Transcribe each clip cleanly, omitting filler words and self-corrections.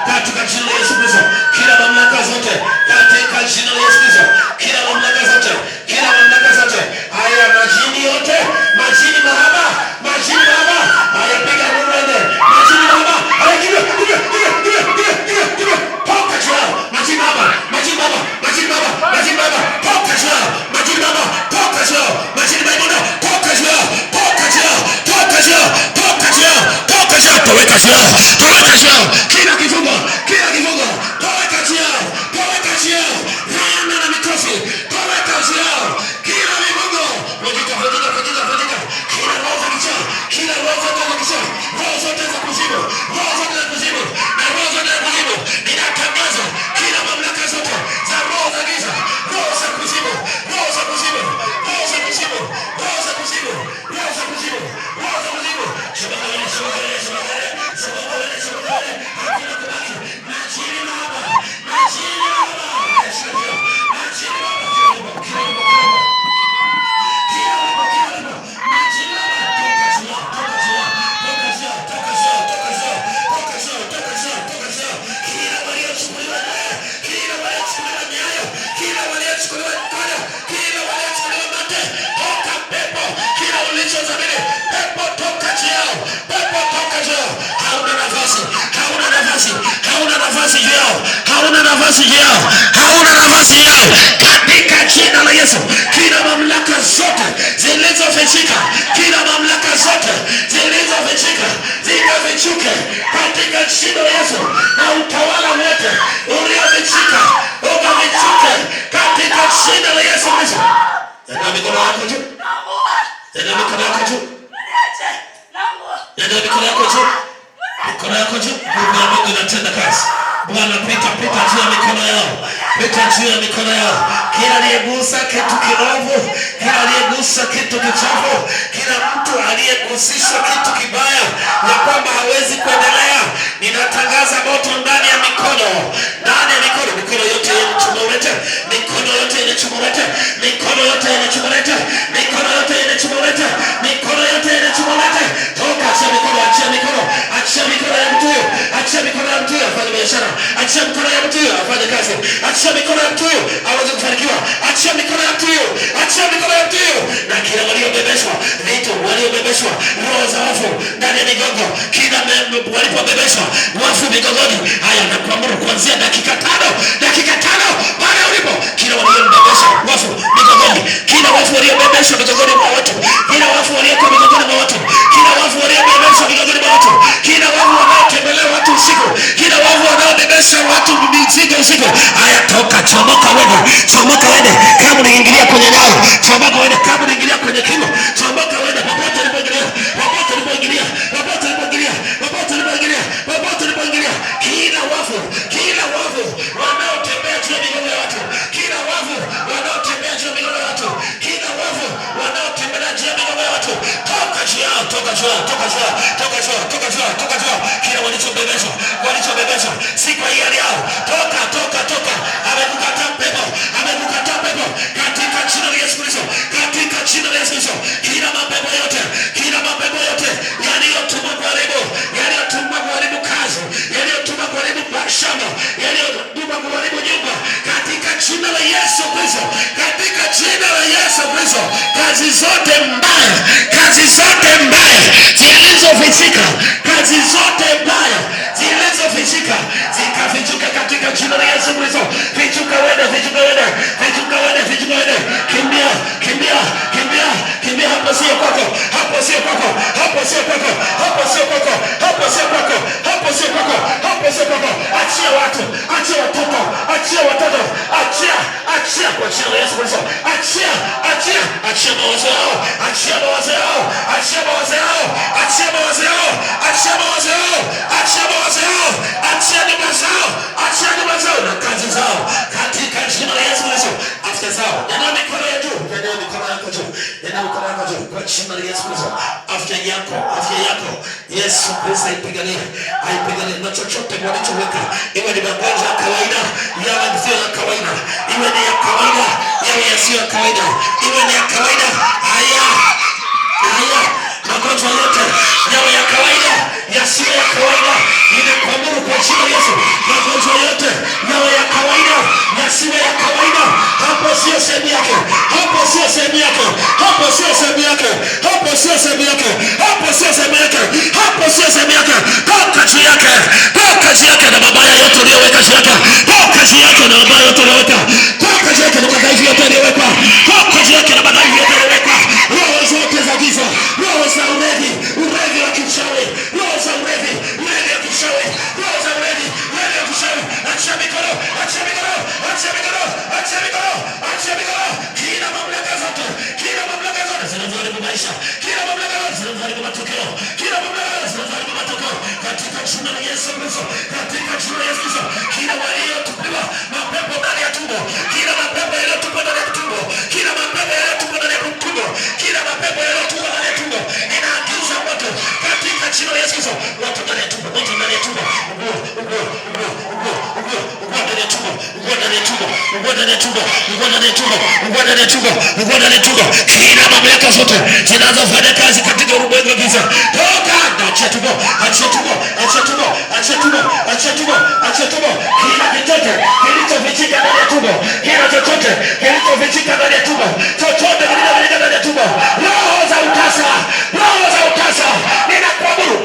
katika jina la Yesu Kristo, kila mamlaka zote katika jina la Yesu Kristo, kila mamlaka zote, haya majini yote, majini mahaba, haya piga mwende, majini mahaba, haya kiwe, toka jua, majini mahaba, toka jua, majini mahaba, toka jua, majini maimono, toka jua, toweka jua, kila kifungo, toweka jua, rana na mikosi, toweka jua, kila mifungo, vunjika, kila roho za kicha, roho zote za kuzimu, na roho zote za kuzimu, ninatangaza kila mamlaka zote za roho za giza, roho za kuzimu, hauna nafasi yao katika jina la Yesu. Kila mamlaka zote zilizofichika, zikafichuke katika jina la Yesu, na utawala wote uliofichika ukafichuke katika jina la Yesu Kristo. Nenda mikono yako juu, Mungu anatenda kazi. Bwana, pita juu ya mikono yao, kila aliyegusa kitu kirovu, kila aliyegusa kitu kichafu, kila mtu aliyegusishwa kitu kibaya na kwamba hawezi kuendelea, ninatangaza moto ndani ya mikono yote yenye chumulete, mikono yote yenye chumulete, toka, achia mikono ya mtu huyo, afanye biashara, achia mikono ya mtu huyo afanye kazi, achia mikono ya mtu huyo aweze kufanikiwa, achia mikono ya mtu huyo, na kila waliobebeshwa vitu, roho za wafu ndani ya migongo, kila walipobebeshwa wafu migongoni, haya na kuamuru kuanzia dakika tano pale ulipo, kila waliobebeshwa wafu migongoni, kila wafu waliobebeshwa migongoni mwa watu, kila wafu waliobebeshwa migongoni mwa watu, kila wafu wanaotembelea watu usiku, kila wafu wanaobebesha watu mizigo usiku, haya toka, chomoka wende, kama unaingilia kwenye nyayo, chomoka wende, kama unaingilia kwenye kimo, chomoka wende, popote ulipoingilia, kila wafu wanaotembea juu ya migongo ya watu, kila wafu wanaotembea juu ya migongo ya watu, toka juu yao, kila walichobebeshwa siku hii yao, toka, amekukataa pepo katika jina la Yesu Kristo, kila mapepo yote yaliyotumwa kuharibu kazi, yaliyotumwa kuharibu shamba, yaliyotumwa kuharibu nyumba, katika jina la Yesu Kristo, kazi zote mbaya zilizofichika, zikafichuka katika jina la Yesu Kristo. Fichuka wende, kimbia, hapo sio kwako, achia watu, achia watoto, achia kwa jina la Yesu Kristo, achia mawazo yao, achia mawazo yao, achia nyumba zao na kazi zao katika jina la Yesu Kristo. Afya zao, nenda mikono yako juu kwa jina la Yesu Kristo. Afya yako Yesu Kristo aipiganie na chochote walichoweka, iwe ni magonjwa ya kawaida, yawe sio ya kawaida, iwe ni ya kawaida, yawe sio ya kawaida, iwe ni ya kawaida, haya Haya, magonjwa yote yawe ya kawaida, yasiwe ya kawaida. Ninakuamuru kwa jina la Yesu, magonjwa yote yawe ya kawaida, yasiwe ya kawaida. Hapo sio sehemu yake, hapo sio sehemu yake, hapo sio sehemu yake, hapo sio sehemu yake, hapo sio sehemu yake, hapo sio sehemu yake. Toka juu yake, toka juu yake na mabaya yote uliyoweka juu yake, toka juu yake na mabaya yote uliyoweka, toka juu yake na madhaifu yote uliyoweka, toka juu yake na madhaifu yote uliyoweka. Roho zote za giza, roho za ulevi, ulevi wa kichawi, roho za ulevi, ulevi wa kichawi, roho za ulevi, ulevi wa kichawi, achia mikono, achia mikono, achia mikono, achia mikono, achia mikono. Kila mamlaka zote, kila mamlaka zote zinazoharibu maisha, kila mamlaka zote zinazoharibu matokeo, kila mamlaka zote zinazoharibu matokeo, katika jina la Yesu Kristo, katika jina la Yesu Kristo, kila waliotupiwa mapepo ndani ya tumbo, kila mapepo yaliyotupwa ndani ya tumbo, kila mapepo yaliyotupwa ndani ya tumbo, kila mapepo yaliyotupwa ndani ya tumbo, inaagiza moto katika jina la Yesu Kristo. Moto ndani ya tumbo, moto ndani ya tumbo, ndani ya tumbo, ndani ya tumbo, ndani ya tumbo, ndani ya tumbo, ndani ya tumbo, ndani ya tumbo. Kila mamlaka zote zinazofanya kazi katika ulimwengu wa giza, toka! Achia tumbo, achia tumbo, achia tumbo, achia tumbo, achia tumbo, achia tumbo. Kila chochote kilichofichika ndani ya tumbo, kila chochote kilichofichika ndani ya tumbo, chochote kilichofichika ndani ya tumbo, roho za utasa, roho za utasa, ninakuamuru.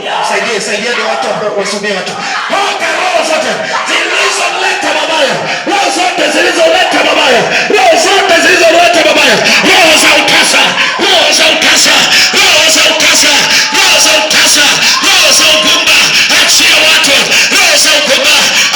Saidia ni watu wasomee watu. Toka roho zote zilizoleta mabaya, roho zote zilizoleta mabaya, roho zote zilizoleta mabaya, roho za utasa, roho za utasa, roho za utasa, roho za utasa, roho za ugumba, achia watu, roho za ugumba,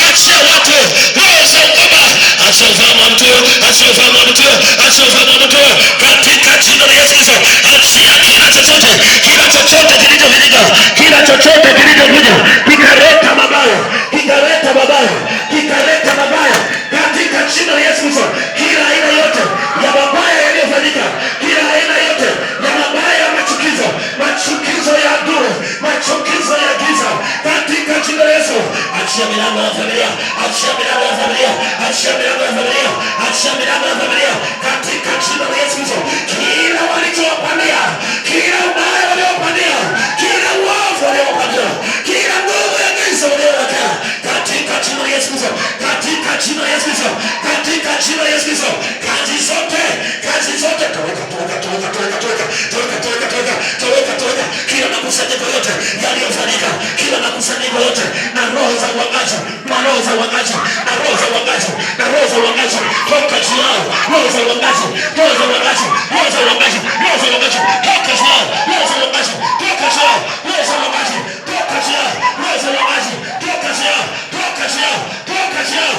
achia watu, roho za ugumba, achia ufahamu wa mtu, achia ufahamu wa mtu, achia ufahamu wa mtu, katika jina la Yesu Kristo. Achia kila chochote, kila chochote kilichofichika, kila chochote kilichokuja kikaleta mabaya, kikaleta mabaya, kikaleta mabaya, katika jina la Yesu Kristo. Kila aina yote ya mabaya yaliyofanyika, kila aina yote ya mabaya ya machukizo, machukizo ya adui, machukizo ya giza, katika jina la Yesu. Achia milango ya familia, achia milango ya familia, achia milango ya familia, achia milango ya familia, katika jina la Yesu Kristo. Kila walichowapandia, kila ubaya waliopandia, kila uovu waliopandia, kila nguvu ya giza walioweka, katika jina la Yesu Kristo, katika jina la Yesu Kristo, katika jina la Yesu Kristo. Kazi zote, kazi zote, toweka, toweka, toweka, toweka, toweka, toweka, toweka, toweka, toweka, toweka. Kila makusanyiko yote yaliyofanyika, kila makusanyiko yote na roho za uangaji, na roho za uangaji, na roho za uangaji, na roho za uangaji, toka juu yao, roho za uangaji, roho za uangaji, roho za uangaji, roho za uangaji, toka juu yao, roho za uangaji, toka juu yao, roho za uangaji, toka juu yao, roho za uangaji, toka juu yao, toka juu yao, toka juu yao.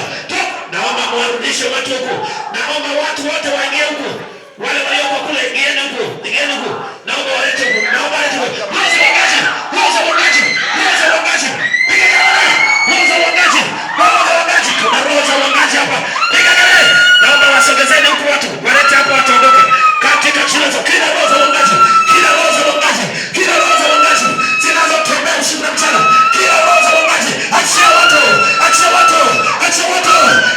Naomba muwarudishe watu huku, naomba watu wote waingie huku, wale walioko kule ingieni huku, ingieni huku, naomba walete huku, naomba walete huku. Roho za uangaji, roho za uangaji, roho za uangaji, piga kelele, roho za uangaji, roho za uangaji, kuna roho za uangaji hapa, piga kelele. Naomba wasogezeni huku watu, walete hapa watu ondoke, katika jina la kila roho za uangaji, kila roho za uangaji, kila roho za uangaji zinazotembea usiku na mchana, kila roho za uangaji, achia watu, achia watu, achia watu,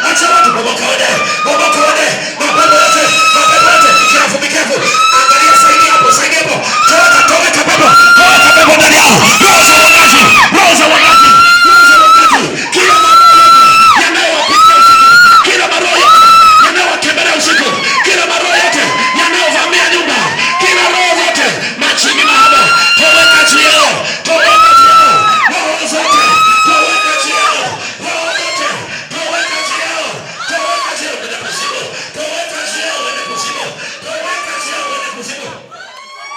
achia watu. Bomoka wende, bomoka wende, mapepo yote, mapepo yote, kikafu, kikafu, angalia, saidia hapo, saidia hapo, toweka, toweka pepo, toweka pepo ndani yao, roho za uangaji, roho za uangaji, roho za uangaji, kila maroho yote yanayowapita usiku, kila maroho yote yanayowatembelea usiku, kila maroho yote yanayovamia nyumba, kila roho zote, majini mahaba, toweka juu yao, toweka juu yao, roho zote, toweka juu yao, roho zote, toweka juu yao, toweka juu yao, wende kuzimu, toweka juu yao, wende kuzimu, toweka juu yao, wende kuzimu.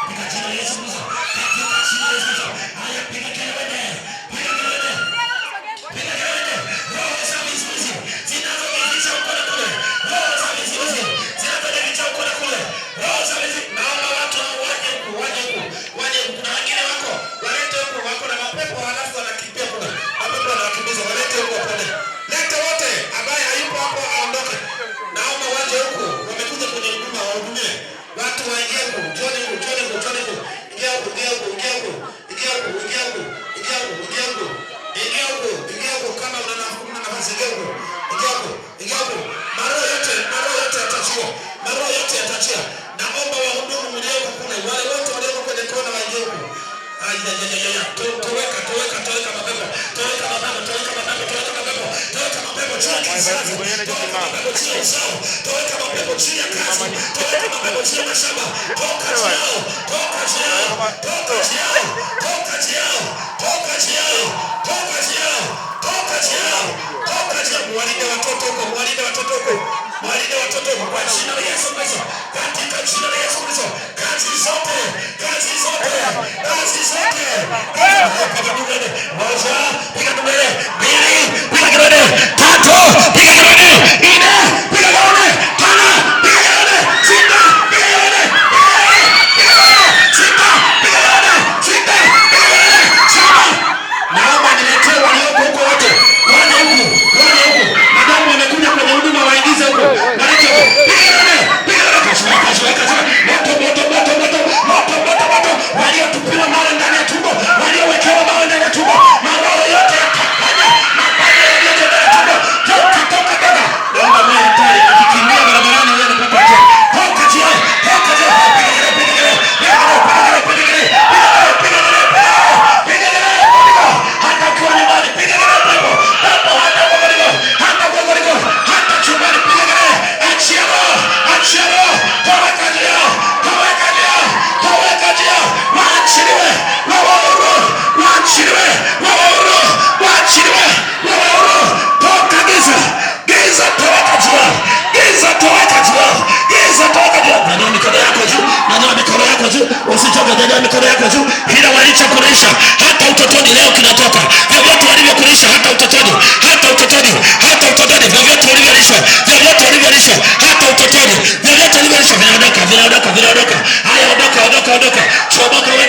Katika jina la Yesu Kristo, katika jina la Yesu Kristo. Haya, piga kelele, piga kelele, piga kelele. Roho za mizizi zinazojificha huko na kule, roho za mizizi zinazojificha huko na kule, roho za mizizi. Naomba watu waje huku, waje huku, waje huku. Kuna wengine wako, walete huku, wako na mapepo halafu wanakimbia kule, mapepo wanawakimbiza, walete huku wapone. Leta wote, ambaye hayupo hapo aondoke. Naomba waje huku, wamekuja kwenye huduma, wahudumie. Watu waingie huku, njoni huku, njoni huku, njoni huku. Ingia huku, ingia huku, ingia huku, ingia huku, ingia huku, ingia huku, ingia huku, ingia huku, ingia huku. Kama una nafasi, ingia huku, ingia huku, ingia huku. Maroho yote yatachiwa, maroho yote yatachiwa. Naomba wahudumu mlioko kule, wale wote walioko kwenye kizazi, toweka mapepo juu ya uzao, toweka mapepo juu ya kazi, toweka mapepo juu ya mashamba, toka jiao, toka jiao, toka jiao, toka jiao, toka jiao, toka jiao, toka jiao, toka jiao. Mwalinde watoto huko, mwalinde watoto huko, mwalinde watoto huko kwa jina la Yesu Kristo, katika jina la Yesu Kristo. Kazi zote, kazi zote, kazi zote, piga kelele moja, piga kelele mbili, piga kelele tatu, piga kelele nne, piga kelele tano, piga kelele sita, piga kelele sita, piga kelele sita, piga kelele saba. Naomba niletee walioko huko wote, wana huku, wana huku, madamu wamekuja kwenye huduma waingize huko, walete huko, piga kelele, piga kelele, kashuka, kashuka, kashuka, moto, moto, moto, moto, moto, moto, moto, waliotupiwa mawe ndani ya tumbo, waliowekewa mawe ndani ya tumbo, maroho yote yakapanya, mapanya yote ndani ya tumbo, toka, toka, toka. Naomba mwe hatari, akikimbia barabarani wewe unapata njia, toka njia, toka njia, piga kelele, piga kelele, piga kelele, piga kelele, piga kelele, piga kelele, piga kelele, piga, hata kwa nyumbani, piga kelele, pepo, pepo, hata kwa goligo, hata kwa goligo, hata chumbani, piga kelele, achia roho, achia roho, toweka njia, toweka njia, toweka njia, waachiliwe, wawahuru, waachiliwe, wawahuru, waachiliwe, wawahuru, toka giza, giza, toweka njia, giza, toweka njia, giza, toweka njia. Nyanyua mikono yako juu, nyanyua mikono yako juu, usichoke, nyanyua mikono yako juu. Kila walichokulisha hata utotoni leo kinatoka, vyovyote walivyokulisha hata utotoni, hata utotoni, hata utotoni, vyovyote walivyolishwa, vyovyote walivyolishwa hata utotoni, vyovyote walivyolishwa vinaondoka, vinaondoka, vinaondoka. Haya, ondoka, ondoka, ondoka, chomoka wewe.